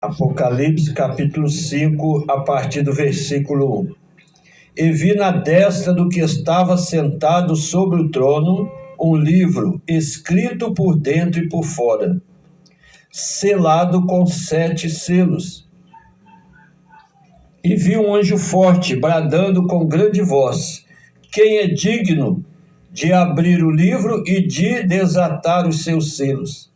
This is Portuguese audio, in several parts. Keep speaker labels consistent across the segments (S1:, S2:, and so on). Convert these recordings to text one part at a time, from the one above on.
S1: Apocalipse capítulo 5, a partir do versículo 1. E vi na destra do que estava sentado sobre o trono um livro escrito por dentro e por fora, selado com 7 selos. E vi um anjo forte bradando com grande voz: quem é digno de abrir o livro e de desatar os seus selos?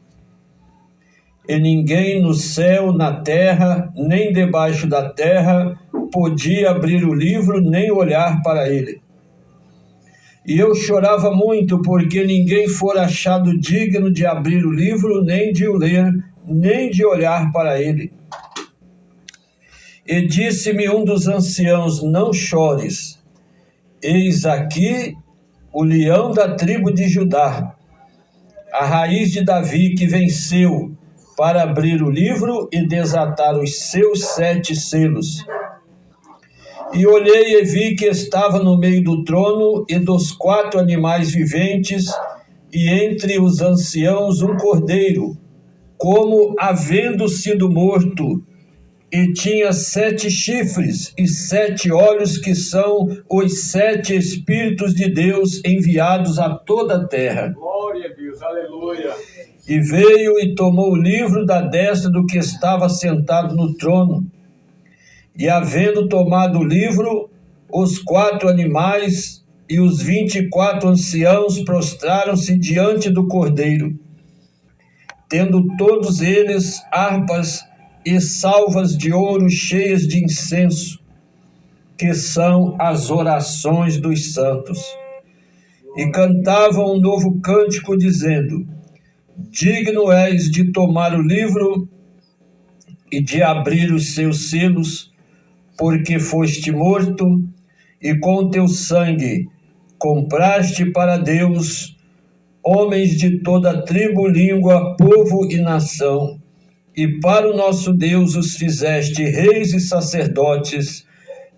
S1: E ninguém no céu, na terra, nem debaixo da terra podia abrir o livro, nem olhar para ele. E eu chorava muito, porque ninguém fora achado digno de abrir o livro, nem de o ler, nem de olhar para ele. E disse-me um dos anciãos: não chores, eis aqui o leão da tribo de Judá, a raiz de Davi, que venceu para abrir o livro e desatar os seus 7 selos. E olhei e vi que estava no meio do trono e dos 4 animais viventes, e entre os anciãos um cordeiro, como havendo sido morto, e tinha 7 chifres e 7 olhos, que são os 7 Espíritos de Deus enviados a toda a terra.
S2: Glória a Deus, aleluia.
S1: E veio e tomou o livro da destra do que estava sentado no trono. E havendo tomado o livro, os 4 animais e os 24 anciãos prostraram-se diante do cordeiro, tendo todos eles harpas e salvas de ouro cheias de incenso, que são as orações dos santos. E cantavam um novo cântico, dizendo: digno és de tomar o livro e de abrir os seus selos, porque foste morto, e com teu sangue compraste para Deus homens de toda tribo, língua, povo e nação, e para o nosso Deus os fizeste reis e sacerdotes,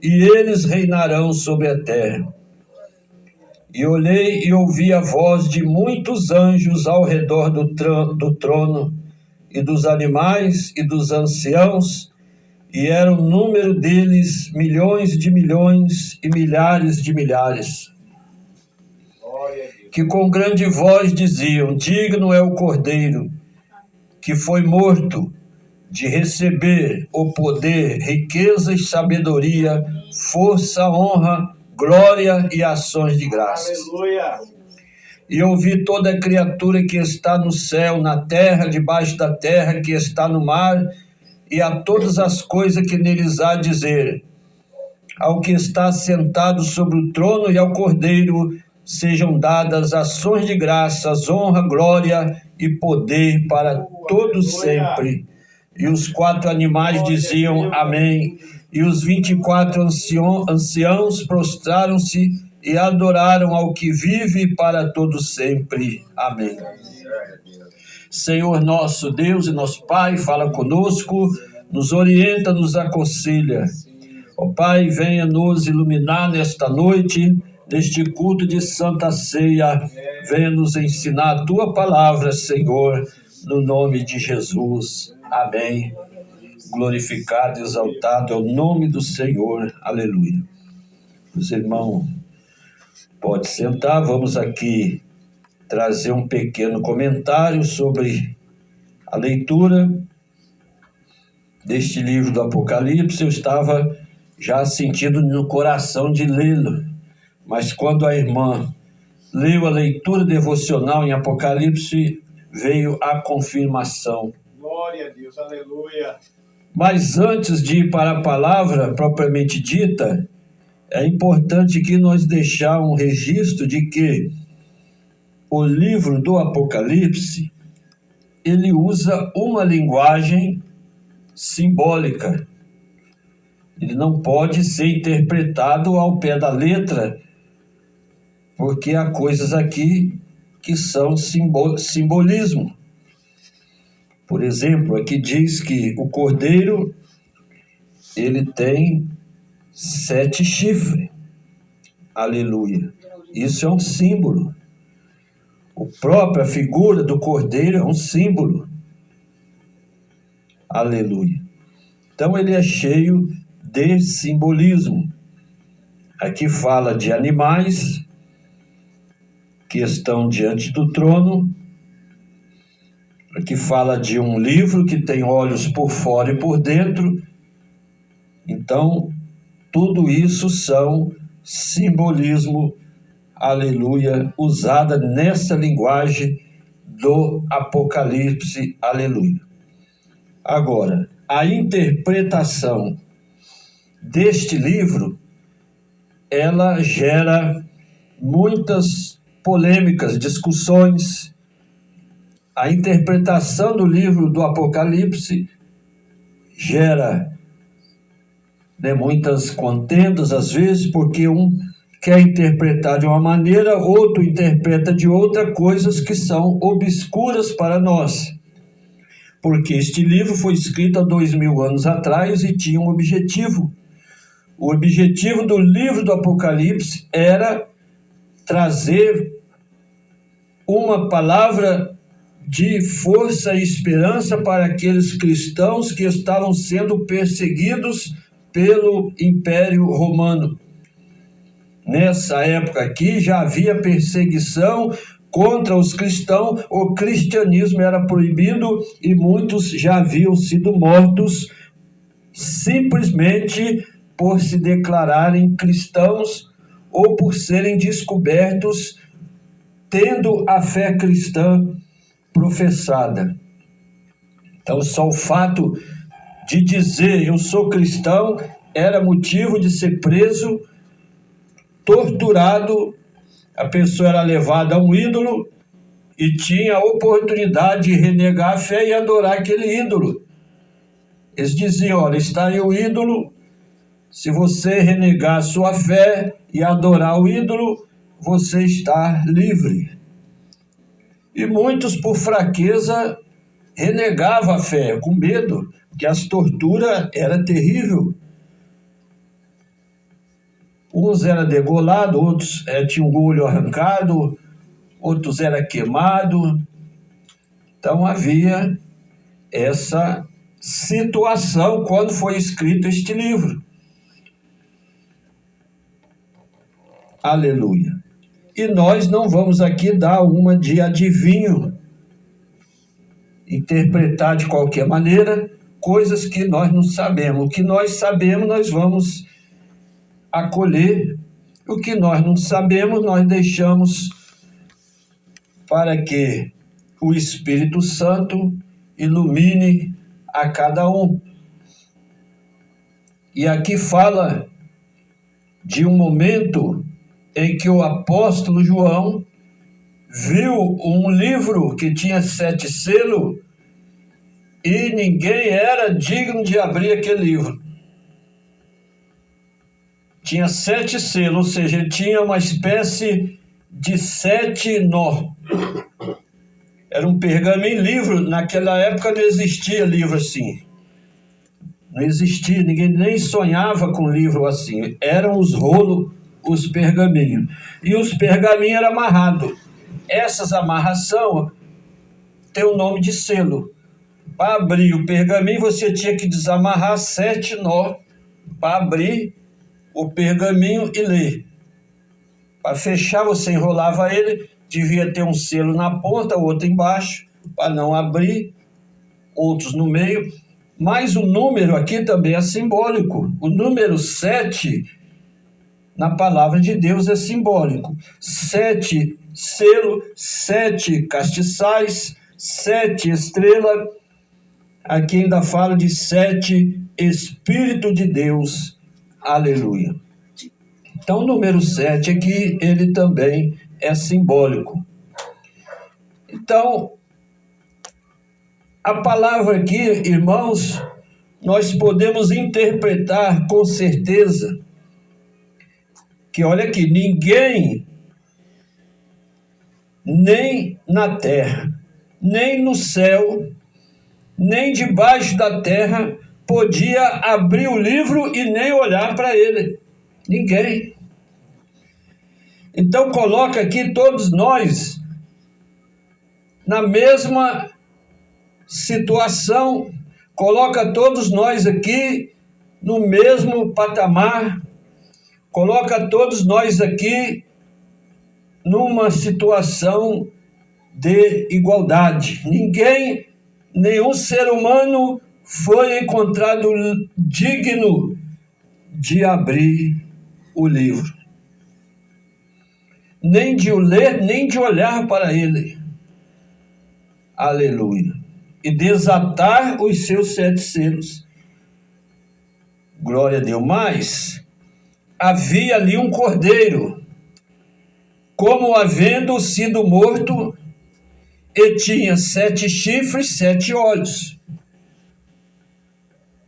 S1: e eles reinarão sobre a terra. E olhei e ouvi a voz de muitos anjos ao redor do trono, e dos animais e dos anciãos, e era o número deles milhões de milhões e milhares de milhares, que com grande voz diziam: digno é o Cordeiro, que foi morto, de receber o poder, riqueza e sabedoria, força, honra, glória e ações de graças.
S2: Aleluia.
S1: E ouvi toda a criatura que está no céu, na terra, debaixo da terra, que está no mar, e a todas as coisas que neles há, dizer: ao que está sentado sobre o trono e ao Cordeiro sejam dadas ações de graças, honra, glória e poder para todos sempre. E os 4 animais diziam: amém. E os 24 anciãos prostraram-se e adoraram ao que vive para todos sempre. Amém. Senhor nosso Deus e nosso Pai, fala conosco, nos orienta, nos aconselha. Ó Pai, venha nos iluminar nesta noite, neste culto de Santa Ceia. Venha nos ensinar a Tua palavra, Senhor, no nome de Jesus. Amém. Glorificado e exaltado é o nome do Senhor. Aleluia. Os irmãos, pode sentar, vamos aqui trazer um pequeno comentário sobre a leitura deste livro do Apocalipse. Eu estava já sentindo no coração de lê-lo, mas quando a irmã leu a leitura devocional em Apocalipse, veio a confirmação.
S2: Glória a Deus, aleluia.
S1: Mas antes de ir para a palavra propriamente dita, é importante que nós deixar um registro de que o livro do Apocalipse, ele usa uma linguagem simbólica. Ele não pode ser interpretado ao pé da letra, porque há coisas aqui que são simbolismo. Por exemplo, aqui diz que o cordeiro, ele tem 7 chifres. Aleluia. Isso é um símbolo. A própria figura do cordeiro é um símbolo. Aleluia. Então ele é cheio de simbolismo. Aqui fala de animais que estão diante do trono. Aqui fala de um livro que tem olhos por fora e por dentro. Então, tudo isso são simbolismo, aleluia, usada nessa linguagem do Apocalipse, aleluia. Agora, a interpretação deste livro, ela gera muitas polêmicas, discussões. A interpretação do livro do Apocalipse gera muitas contendas, às vezes, porque um quer interpretar de uma maneira, outro interpreta de outra, coisas que são obscuras para nós. Porque este livro foi escrito há 2000 anos atrás e tinha um objetivo. O objetivo do livro do Apocalipse era trazer uma palavra de força e esperança para aqueles cristãos que estavam sendo perseguidos pelo Império Romano. Nessa época aqui já havia perseguição contra os cristãos, o cristianismo era proibido e muitos já haviam sido mortos simplesmente por se declararem cristãos ou por serem descobertos tendo a fé cristã professada. Então, só o fato de dizer eu sou cristão era motivo de ser preso, torturado, a pessoa era levada a um ídolo e tinha a oportunidade de renegar a fé e adorar aquele ídolo. Eles diziam, olha, está aí o ídolo, se você renegar a sua fé e adorar o ídolo, você está livre. E muitos, por fraqueza, renegavam a fé, com medo, porque as torturas eram terríveis. Uns eram degolados, outros tinham o olho arrancado, outros eram queimados. Então havia essa situação quando foi escrito este livro. Aleluia. E nós não vamos aqui dar uma de adivinho, interpretar de qualquer maneira coisas que nós não sabemos. O que nós sabemos, nós vamos acolher. O que nós não sabemos, nós deixamos para que o Espírito Santo ilumine a cada um. E aqui fala de um momento em que o apóstolo João viu um livro que tinha 7 selos e ninguém era digno de abrir aquele livro. Tinha 7 selos, ou seja, tinha uma espécie de 7 nó. Era um pergaminho, livro, naquela época não existia livro assim. Não existia, ninguém nem sonhava com livro assim. Eram os rolos, os pergaminhos. E os pergaminhos eram amarrados. Essas amarrações tem o nome de selo. Para abrir o pergaminho, você tinha que desamarrar 7 nó para abrir o pergaminho e ler. Para fechar, você enrolava ele, devia ter um selo na ponta, outro embaixo, para não abrir, outros no meio. Mas o número aqui também é simbólico. O número 7, na palavra de Deus, é simbólico. 7 selo, 7 castiçais, 7 estrelas. Aqui ainda fala de 7 Espírito de Deus. Aleluia. Então, o número 7 aqui, ele também é simbólico. Então, a palavra aqui, irmãos, nós podemos interpretar com certeza que, olha aqui, ninguém, nem na terra, nem no céu, nem debaixo da terra, podia abrir o livro e nem olhar para ele. Ninguém. Então coloca aqui todos nós na mesma situação, coloca todos nós aqui no mesmo patamar, coloca todos nós aqui numa situação de igualdade. Nenhum ser humano foi encontrado digno de abrir o livro, nem de o ler, nem de olhar para ele. Aleluia. E desatar os seus 7 selos. Glória a Deus. Mas havia ali um cordeiro, como havendo sido morto, e tinha 7 chifres, 7 olhos,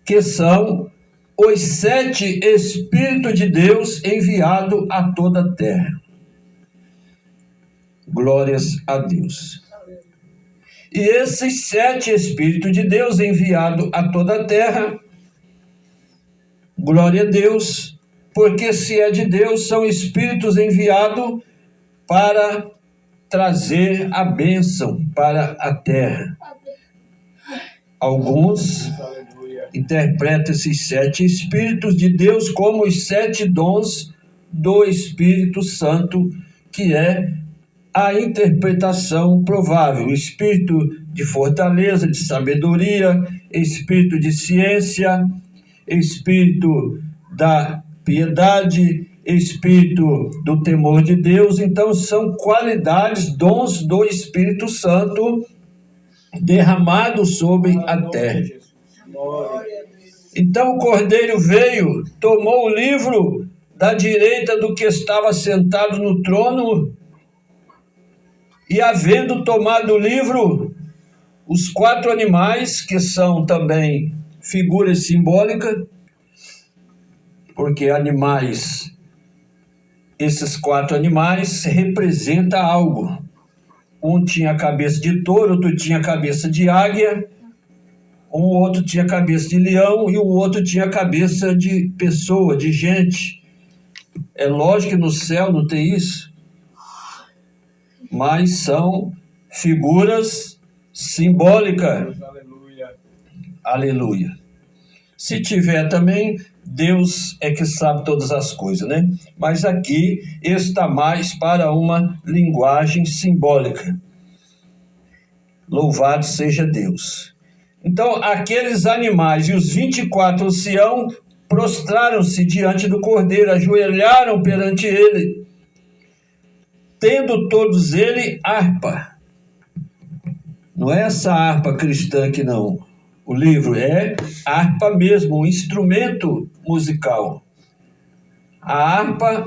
S1: que são os 7 Espíritos de Deus enviados a toda a terra. Glórias a Deus. E esses 7 Espíritos de Deus enviados a toda a terra, glória a Deus, porque se é de Deus, são Espíritos enviados para trazer a bênção para a terra. Alguns interpretam esses 7 Espíritos de Deus como os 7 dons do Espírito Santo, que é a interpretação provável: espírito de fortaleza, de sabedoria, espírito de ciência, espírito da piedade, espírito do temor de Deus. Então são qualidades, dons do Espírito Santo derramados sobre a terra. Então o Cordeiro veio, tomou o livro da direita do que estava sentado no trono, e havendo tomado o livro, os 4 animais, que são também figuras simbólicas, porque animais, esses 4 animais representam algo. Um tinha cabeça de touro, outro tinha cabeça de águia, um outro tinha cabeça de leão e o outro tinha cabeça de pessoa, de gente. É lógico que no céu não tem isso, mas são figuras simbólicas.
S2: Aleluia.
S1: Aleluia. Se tiver também, Deus é que sabe todas as coisas, né? Mas aqui está mais para uma linguagem simbólica. Louvado seja Deus. Então, aqueles animais e os 24 anciãos prostraram-se diante do Cordeiro, ajoelharam perante ele, tendo todos ele harpa. Não é essa harpa cristã aqui não. O livro é harpa mesmo, um instrumento musical. A harpa